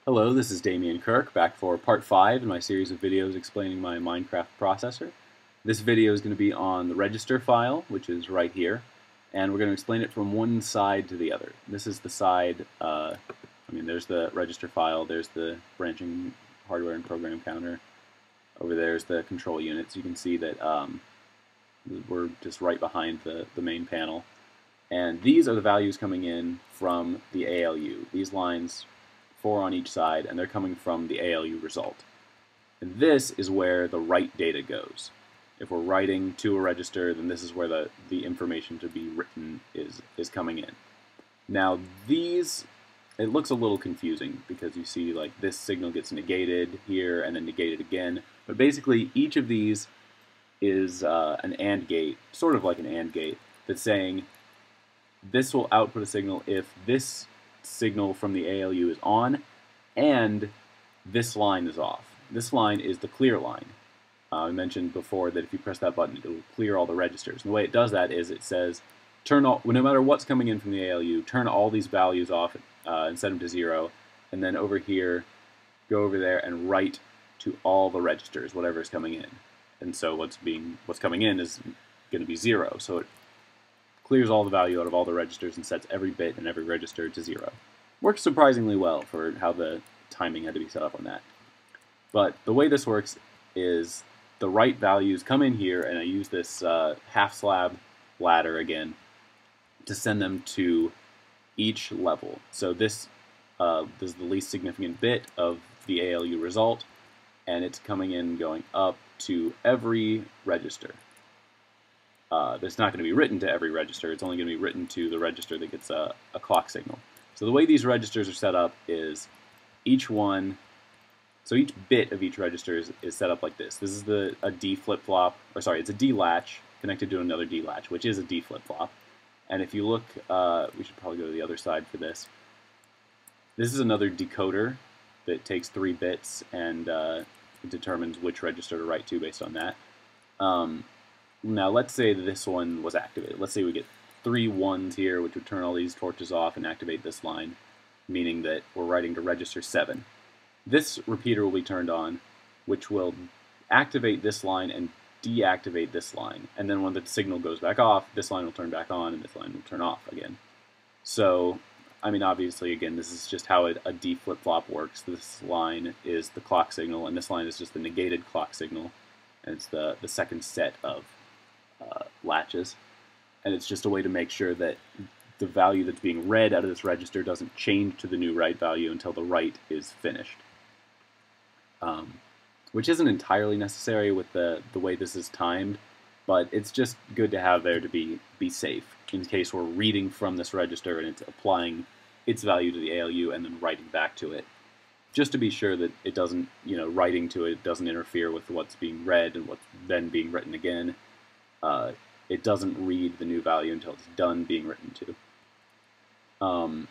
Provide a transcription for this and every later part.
Hello, this is Damian Kirk, back for part 5 in my series of videos explaining my Minecraft processor. This video is going to be on the register file, which is right here, and we're going to explain it from one side to the other. This is the side, there's the register file, there's the branching hardware and program counter, over there's the control unit, so you can see that we're just right behind the main panel. And these are the values coming in from the ALU. These lines, 4 on each side, and they're coming from the ALU result. And this is where the write data goes. If we're writing to a register, then this is where the information to be written is coming in. Now these, it looks a little confusing because you see like this signal gets negated here and then negated again. But basically each of these is an AND gate, sort of like an AND gate, that's saying this will output a signal if this signal from the ALU is on and this line is off. This line is the clear line. I mentioned before that if you press that button, it will clear all the registers. And the way it does that is it says, turn all, no matter what's coming in from the ALU, turn all these values off and set them to 0. And then over here, go over there and write to all the registers, whatever is coming in. And so what's coming in is going to be 0. So it clears all the value out of all the registers and sets every bit and every register to 0. Works surprisingly well for how the timing had to be set up on that. But the way this works is the write values come in here, and I use this half slab ladder again to send them to each level. So this is the least significant bit of the ALU result, and it's coming in going up to every register. That's not going to be written to every register. It's only going to be written to the register that gets a clock signal. So the way these registers are set up is each bit of each register is set up like this. This is a D flip-flop, or sorry, it's a D latch connected to another D latch, which is a D flip-flop. And if you look, we should probably go to the other side for this. This is another decoder that takes 3 bits and determines which register to write to based on that. Now let's say that this one was activated. Let's say we get 3 1s here, which would turn all these torches off and activate this line, meaning that we're writing to register 7. This repeater will be turned on, which will activate this line and deactivate this line. And then when the signal goes back off, this line will turn back on and this line will turn off again. So, I mean, obviously, again, this is just how a D flip-flop works. This line is the clock signal, and this line is just the negated clock signal. And it's the second set of latches. And it's just a way to make sure that the value that's being read out of this register doesn't change to the new write value until the write is finished. Which isn't entirely necessary with the way this is timed, but it's just good to have there to be safe in case we're reading from this register and it's applying its value to the ALU and then writing back to it, just to be sure that it doesn't, writing to it doesn't interfere with what's being read and what's then being written again. It doesn't read the new value until it's done being written to.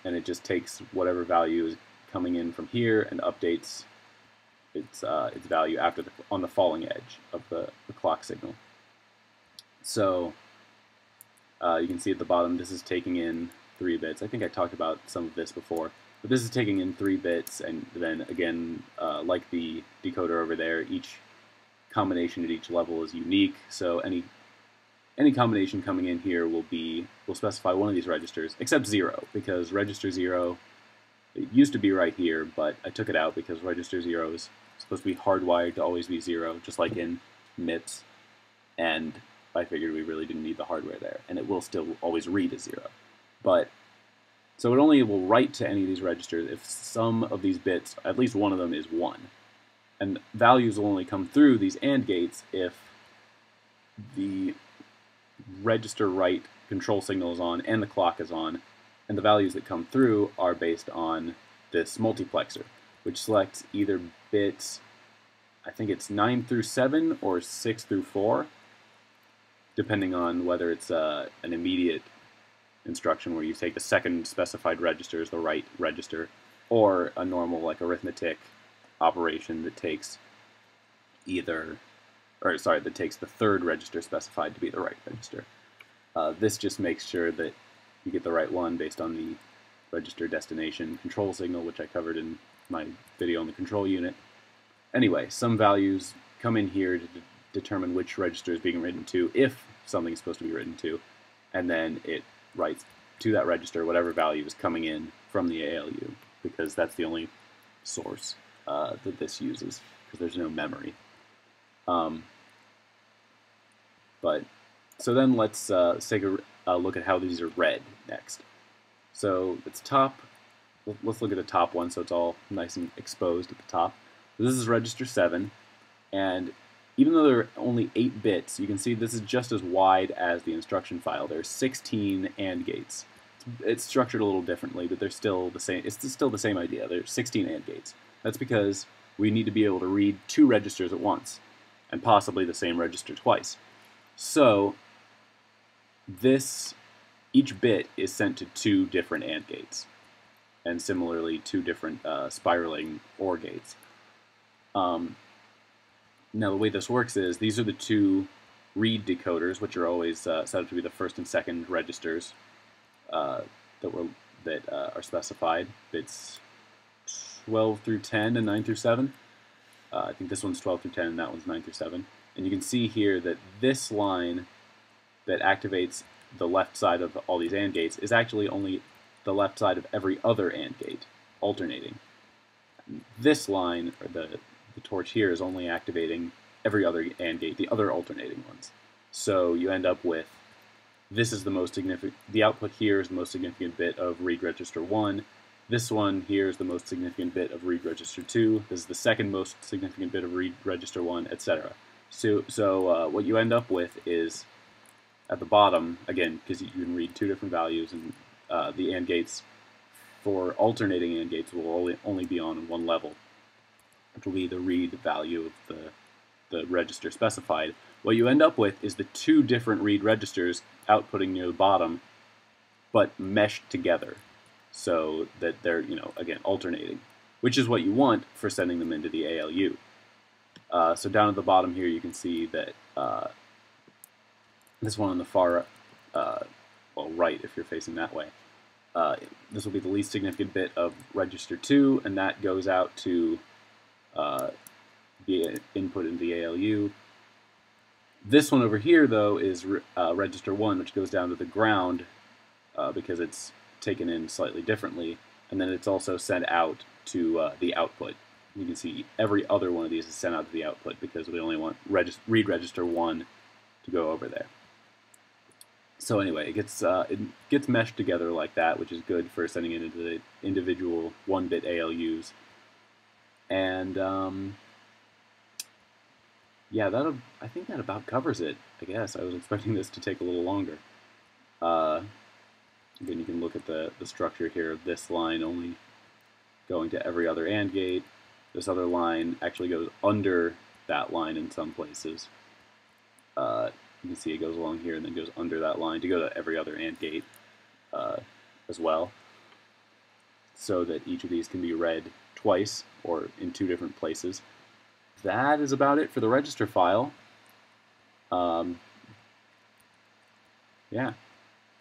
And it just takes whatever value is coming in from here and updates its value on the falling edge of the clock signal. So you can see at the bottom this is taking in 3 bits. I think I talked about some of this before, but this is taking in 3 bits, and then again, like the decoder over there, each combination at each level is unique. So any combination coming in here will specify one of these registers, except 0, because register 0, it used to be right here, but I took it out because register 0 is supposed to be hardwired to always be 0, just like in MIPS, and I figured we really didn't need the hardware there, and it will still always read as 0. So it only will write to any of these registers if some of these bits, at least one of them, is 1. And values will only come through these AND gates if the register write control signal is on and the clock is on, and the values that come through are based on this multiplexer, which selects either bits, I think it's 9 through 7 or 6 through 4, depending on whether it's an immediate instruction where you take the second specified register as the right register, or a normal like arithmetic operation that takes that takes the third register specified to be the right register. This just makes sure that you get the right one based on register destination control signal, which I covered in my video on the control unit. Anyway, some values come in here to determine which register is being written to, if something is supposed to be written to, and then it writes to that register whatever value is coming in from the ALU, because that's the only source that this uses, because there's no memory. So then let's take a look at how these are read next. So it's top. Let's look at the top one, so it's all nice and exposed at the top. This is register 7, and even though there are only 8 bits, you can see this is just as wide as the instruction file. There's 16 AND gates. It's structured a little differently, but they're still the same. It's still the same idea. There's 16 AND gates. That's because we need to be able to read 2 registers at once, and possibly the same register twice. So each bit is sent to 2 different AND gates, and similarly 2 different spiraling OR gates. Now the way this works is these are the 2 read decoders, which are always set up to be the first and second registers that are specified. Bits 12 through 10 and 9 through 7. I think this one's 12 through 10 and that one's 9 through 7. And you can see here that this line that activates the left side of all these AND gates is actually only the left side of every other AND gate, alternating. This line, or the torch here, is only activating every other AND gate, the other alternating ones. So you end up with, this is the most significant, the output here is the most significant bit of read register 1, this one here is the most significant bit of read register 2, this is the second most significant bit of read register 1, etc. So what you end up with is, at the bottom, again, because you can read 2 different values, and the AND gates for alternating AND gates will only be on one level, which will be the read value of the register specified. What you end up with is the 2 different read registers outputting near the bottom, but meshed together, so that they're, again, alternating, which is what you want for sending them into the ALU. So down at the bottom here, you can see that this one on the far, right if you're facing that way, this will be the least significant bit of register 2, and that goes out to be input into the ALU. This one over here, though, is register 1, which goes down to the ground because it's taken in slightly differently, and then it's also sent out to the output. You can see every other one of these is sent out to the output because we only want read register 1 to go over there. So anyway, it gets meshed together like that, which is good for sending it into the individual 1-bit ALUs. And yeah, I think that about covers it, I guess. I was expecting this to take a little longer. Again, you can look at the structure here of this line only going to every other AND gate. This other line actually goes under that line in some places. You can see it goes along here and then goes under that line to go to every other AND gate as well, so that each of these can be read twice or in 2 different places. That is about it for the register file. Yeah,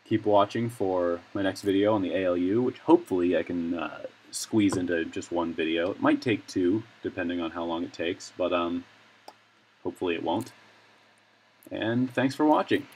keep watching for my next video on the ALU, which hopefully I can squeeze into just 1 video. It might take 2, depending on how long it takes, but hopefully it won't. And thanks for watching.